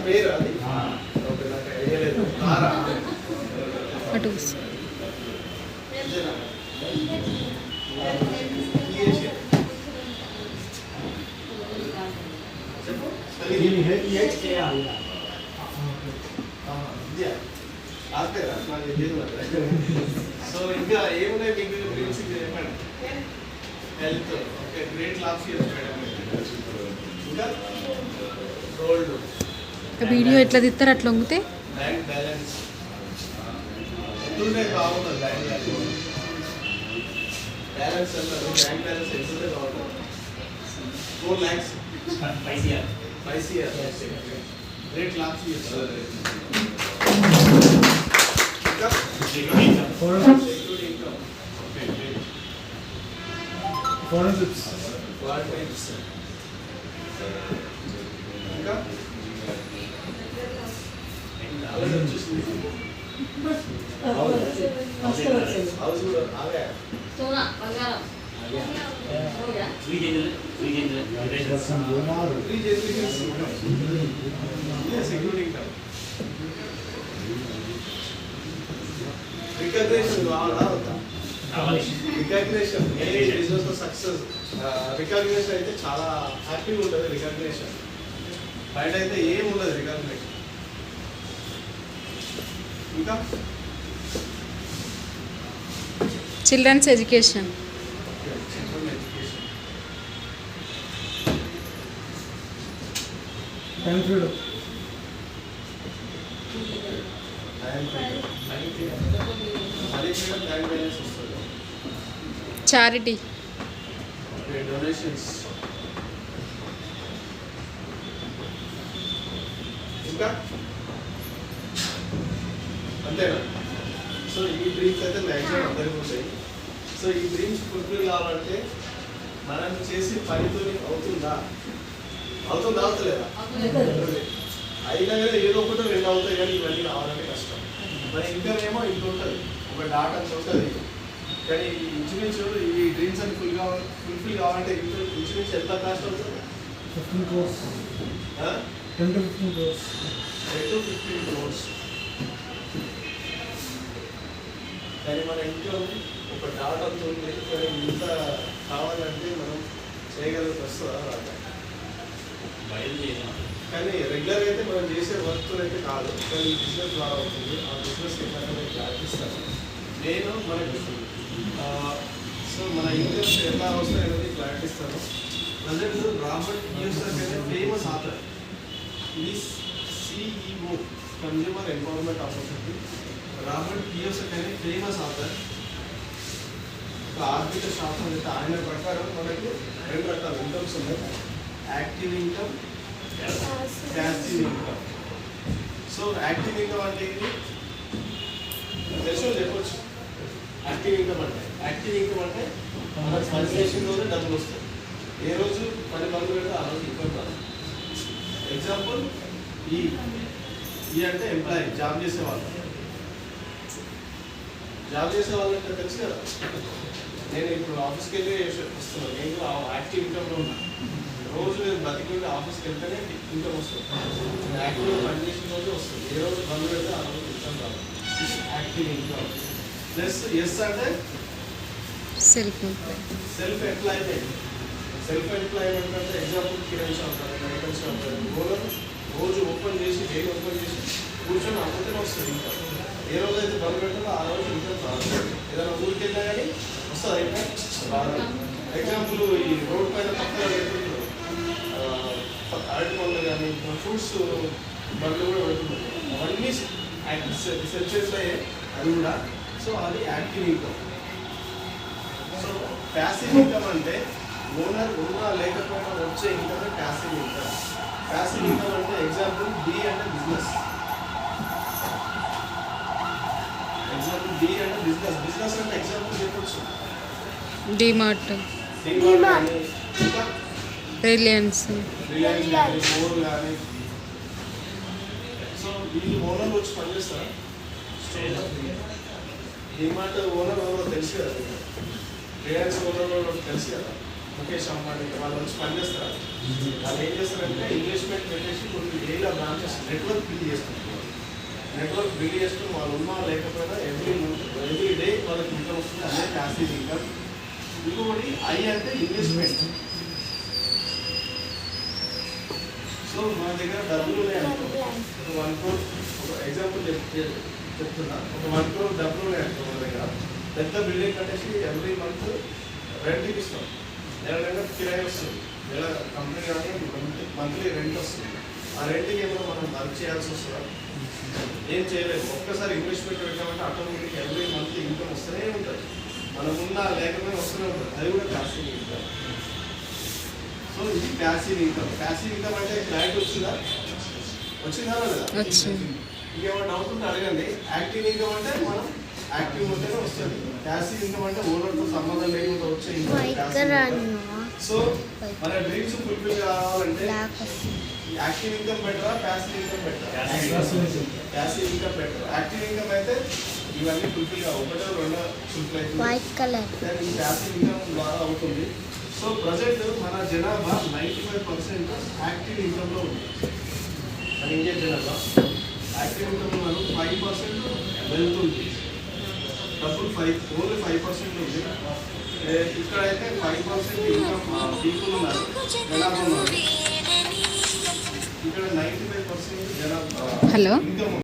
పేరు అది నాకు ఐడియా లేదు. అటు సో ఇంకా ఏమున్నాయి మీకు గురించి చెప్పండి. Health okay, great last year ఇంకా గోల్డ్ వీడియో ఎట్లా తిస్తారు అట్లా వంగితే బ్యాంక్ బ్యాలెన్స్ ఎంతుంటే బాగుంటుంది. బ్యాంక్ బ్యాలెన్స్ అంటారు. బ్యాంక్ బ్యాలెన్స్ ఎంతుంటే బాగుంటుంది. 4 lakhs 5 years great last year recognition business success recognition అయితే చాలా హ్యాపీగా ఉంటుంది. రికగ్నేషన్ బయట అయితే ఏం ఉండదు. రికగ్నేషన్ ఇంకా చిల్డ్రన్స్ ఎడ్యుకేషన్ చారిటీ డొనేషన్స్ ఇంకా అంతేనా? సో ఈ డ్రీమ్స్ అయితే మ్యాక్సిమం అందరికీ ఉంటాయి. సో ఈ డ్రీమ్స్ ఫుల్ఫిల్ కావాలంటే మనం చేసే పనితో అవుతుందా అవుతలేదా? అయినా కానీ ఏదో ఒకటి 2 అవుతాయి, కానీ ఇవన్నీ రావాలంటే కష్టం. మన ఇన్కమ్ ఏమో ఇంత ఉంటుంది, ఒక డాట్ అంత ఉంటుంది. కానీ ఇంచుమించు ఈ డ్రీమ్స్ అని ఫుల్ఫిల్ కావాలంటే ఇంచుమించు ఎంత కాస్ట్ అవుతుంది? 15 crores. 10 to 15 crores. 10 to 15 crores. కానీ మన ఇంట్లో ఒక డాట్ అంత ఉంది, కానీ ఇంత కావాలంటే మనం చేయగలిగితే వస్తుందా? కానీ రెగ్యులర్గా అయితే మనం చేసే వర్క్తో అయితే కాదు, కానీ ఈ బిజినెస్ ద్వారా అవుతుంది. ఆ బిజినెస్ నేను క్లారిపిస్తాను. నేను మనకి సో మన ఇన్కమ్స్ ఎలా వస్తాయి అనేది క్లారిపిస్తాను. ప్రజెంట్ రాబర్ట్ కియోసాకి అనే ఫేమస్ ఆథర్, ఈ CEO consumer empowerment opportunity. Robert Kiyosaki అనే ఫేమస్ ఆథర్, ఒక ఆర్థిక శాస్త్రవేత్త. ఆయన ప్రకారం మనకు 2 రకాల ఇన్కమ్స్ ఉన్నాయి: active income, passive income. So active income అంటే ఇది తెలుసు చెప్పొచ్చు. యాక్టివ్ ఇన్కమ్ అంటే మన పని చేసిన డబ్బులు వస్తాయి. ఏ రోజు 10 పనులు పెడితే ఆ రోజు ఇన్కమ్ రాదు. ఎగ్జాంపుల్ ఈ అంటే ఎంప్లాయీ, జాబ్ చేసేవాళ్ళు. అంటే తెలుసు కదా, నేను ఇప్పుడు ఆఫీస్కి వెళ్ళి వస్తున్నాను, నేను కూడా యాక్టివ్ ఇన్కమ్లో ఉన్నాను. రోజు మీరు బతికి ఆఫీస్కి వెళ్తేనే ఇన్కమ్ వస్తుంది. యాక్టివ్గా పనిచేసిన రోజు వస్తుంది. ఏ రోజు పనులు పెడితే ఆ రోజు ఇన్కమ్ రాదు. Active income. ప్లస్ ఎస్ అంటే సెల్ఫ్ ఎంప్లాయ్మెంట్. సెల్ఫ్ ఎంప్లాయ్మెంట్ అంటే ఎగ్జాంపుల్ కిరణ్ షాప్ కానీ మెడికల్ షాప్ కానీ రోజు ఓపెన్ చేసి డైలీ ఓపెన్ చేసి కూర్చొని అమ్ముతూనే వస్తుంది ఇన్కమ్. ఏ రోజు అయితే పనులు పెడతారో ఆ రోజు ఇన్కమ్ రాదు. ఏదైనా ఊరికి వెళ్ళినా కానీ వస్తుంది ఇన్కమ్ రాదు. ఎగ్జాంపుల్ ఈ రోడ్ పైన పక్కన పెడుతుంటారు అరటి పండ్లు కానీ ఫ్రూట్స్ బండ్లు కూడా పెడుతుంటారు. అవన్నీ సెల్ఫ్ అయ్యే అది కూడా. సో అది active income. So passive income అంటే ఓనర్ ఉన్నా లేకపోయినా వచ్చే income passive income. Passive income అంటే ఎగ్జాంపుల్ B అంటే బిజినెస్. బిజినెస్ అంటే ఎగ్జాంపుల్ చెప్పొచ్చు. డిమార్ట్, రిలయన్స్ కానీ ఫోర్ కానీ. సో వీళ్ళు ఓనర్ వచ్చి పనిచేస్తారా? డిమార్ట్ ఓనర్ ఎవరో తెలుసు కదా, రిలయన్స్ ఓనర్ తెలుసు కదా. ముఖేష్ అంబానీ వాళ్ళు వచ్చి పనిచేస్తారు. వాళ్ళు ఏం చేస్తారంటే ఇన్వెస్ట్మెంట్ పెట్టేసి కొన్ని వేల బ్రాంచెస్ నెట్వర్క్ బిల్డ్ చేసుకుంటున్నారు. నెట్వర్క్ బిల్డ్ చేసుకుని వాళ్ళు ఉన్నా లేకపోయినా ఎవ్రీ డే వాళ్ళకి ఇన్కమ్ వస్తుంది. అదే ప్యాసివ్ ఇన్కమ్. ఇంకొకటి ఐ అంటే ఇన్వెస్ట్మెంట్. సో మన దగ్గర డబ్బులు ఉన్నాయనుకో, ఒక 1 crore, ఒక ఎగ్జాంపుల్ చెప్తున్నా, ఒక 1 crore డబ్బులు ఉన్నాయనుకో మన దగ్గర, పెద్ద బిల్డింగ్ కట్టేసి ఎవ్రీ మంత్ రెంట్కి ఇస్తాం. నెల కిరాయి వస్తుంది, నెల కంపెనీ కానీ మంత్లీ రెంట్ వస్తుంది. ఆ రెంట్కి ఏమైనా మనం వర్క్ చేయాల్సి వస్తుందా? ఏం చేయలేదు. ఒక్కసారి ఇన్వెస్ట్మెంట్ పెట్టామంటే ఆటోమేటిక్ ఎవ్రీ మంత్ ఇన్కమ్ వస్తూనే ఉంటుంది. మనకున్నా లేకపోయినా వస్తూనే ఉంటుంది. అది కూడా ప్యాసివ్ ఇన్కమ్. సో ఇది ప్యాసివ్ ఇన్కమ్. ప్యాసివ్ ఇన్కమ్ అంటే క్లారిటీ వచ్చిందా లేదా? వచ్చింది. ఇంకేమైనా డౌట్ ఉంటే అడగండి. యాక్టివ్ ఇన్కమ్ అంటే మనం యాక్టివ్ ఉంటేనే వస్తుంది. ప్యాసివ్ ఇన్కమ్ అంటే ఓనర్తో సంబంధం లేకుండా వచ్చే ఇన్కమ్. సో మన డ్రీమ్స్ ఫుల్ఫిల్ కావాలంటే యాక్టివ్ ఇన్కమ్ బెటరా, ప్యాసివ్ ఇన్కమ్ బెటరా? Passive income better. Active income అయితే ఇవన్నీ ఫుల్ఫిల్ కావు, ఒకటో రెండో ఫుల్ఫిల్ అవుతుంది. ఈ ప్యాసివ్ ఇన్కమ్ ద్వారా అవుతుంది. సో ప్రజెంట్ మన జనాభా 95% యాక్టివ్ ఇన్కమ్లో ఉంది. మన ఇండియా జనాభా యాక్టివ్ ఇన్కమ్ మనం 5% వెళ్తుంది. డబ్బులు ఓన్లీ 5% ఉంది. ఇక్కడైతే 5% ఇన్కమ్ పీపుల్ ఉన్నారు, జనాభా ఉన్నారు. ఇక్కడ 95% జనాభా హలో. ఇన్కమ్